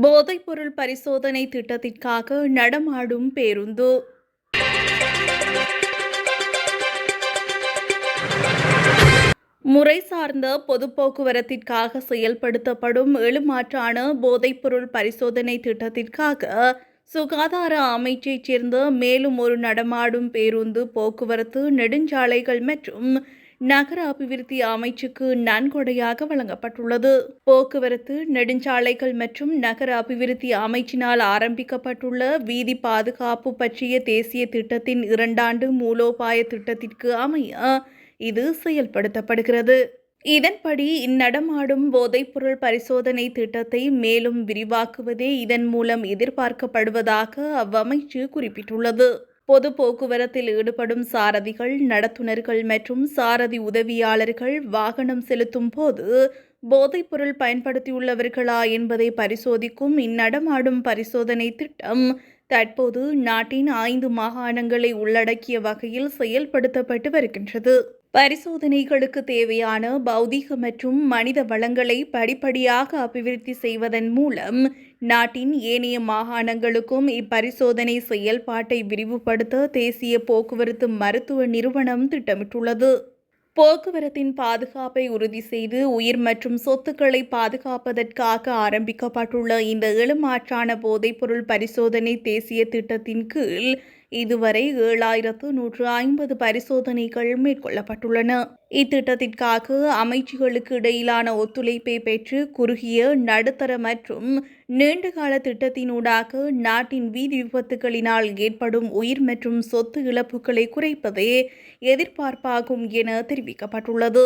போதைப்பொருள் பரிசோதனை திட்டத்திற்காக நடமாடும் பேருந்து. முறை சார்ந்த பொது போக்குவரத்திற்காக செயல்படுத்தப்படும் எழுமாற்றான போதைப்பொருள் பரிசோதனை திட்டத்திற்காக சுகாதார அமைச்சைச் சேர்ந்த மேலும் ஒரு நடமாடும் பேருந்து போக்குவரத்து, நெடுஞ்சாலைகள் மற்றும் நகர அபிவிருத்தி அமைச்சுக்கு நன்கொடையாக வழங்கப்பட்டுள்ளது. போக்குவரத்து, நெடுஞ்சாலைகள் மற்றும் நகர அபிவிருத்தி அமைச்சினால் ஆரம்பிக்கப்பட்டுள்ள வீதி பாதுகாப்பு பற்றிய தேசிய திட்டத்தின் 2 ஆண்டு மூலோபாய திட்டத்திற்கு அமைய இது செயல்படுத்தப்படுகிறது. இதன்படி இந்நடமாடும் போதைப்பொருள் பரிசோதனை திட்டத்தை மேலும் விரிவாக்குவதே இதன் மூலம் எதிர்பார்க்கப்படுவதாக அவ்வமைச்சு குறிப்பிட்டுள்ளது. பொது போக்குவரத்தில் ஈடுபடும் சாரதிகள், நடத்துனர்கள் மற்றும் சாரதி உதவியாளர்கள் வாகனம் செலுத்தும் போது போதைப்பொருள் பயன்படுத்தியுள்ளவர்களா என்பதை பரிசோதிக்கும் இந்நடமாடும் பரிசோதனை திட்டம் தற்போது நாட்டின் 5 மாகாணங்களை உள்ளடக்கிய வகையில் செயல்படுத்தப்பட்டு வருகின்றது. பரிசோதனைகளுக்கு தேவையான பௌதீக மற்றும் மனித வளங்களை படிப்படியாக அபிவிருத்தி செய்வதன் மூலம் நாட்டின் ஏனைய மாகாணங்களுக்கும் இப்பரிசோதனை செயல்பாட்டை விரிவுபடுத்த தேசிய போக்குவரத்து மருத்துவ நிறுவனம் திட்டமிட்டுள்ளது. போக்குவரத்தின் பாதுகாப்பை உறுதி செய்து உயிர் மற்றும் சொத்துக்களை பாதுகாப்பதற்காக ஆரம்பிக்கப்பட்டுள்ள இந்த எழுமாற்றான போதைப்பொருள் பரிசோதனை தேசிய திட்டத்தின் கீழ் இதுவரை 7150 பரிசோதனைகள் மேற்கொள்ளப்பட்டுள்ளன. இத்திட்டத்திற்காக அமைச்சுகளுக்கு இடையிலான ஒத்துழைப்பை பெற்று குறுகிய, நடுத்தர மற்றும் நீண்டகால திட்டத்தினூடாக நாட்டின் வீதி விபத்துகளினால் ஏற்படும் உயிர் மற்றும் சொத்து இழப்புகளை குறைப்பதே எதிர்பார்ப்பாகும் என தெரிவிக்கப்பட்டுள்ளது.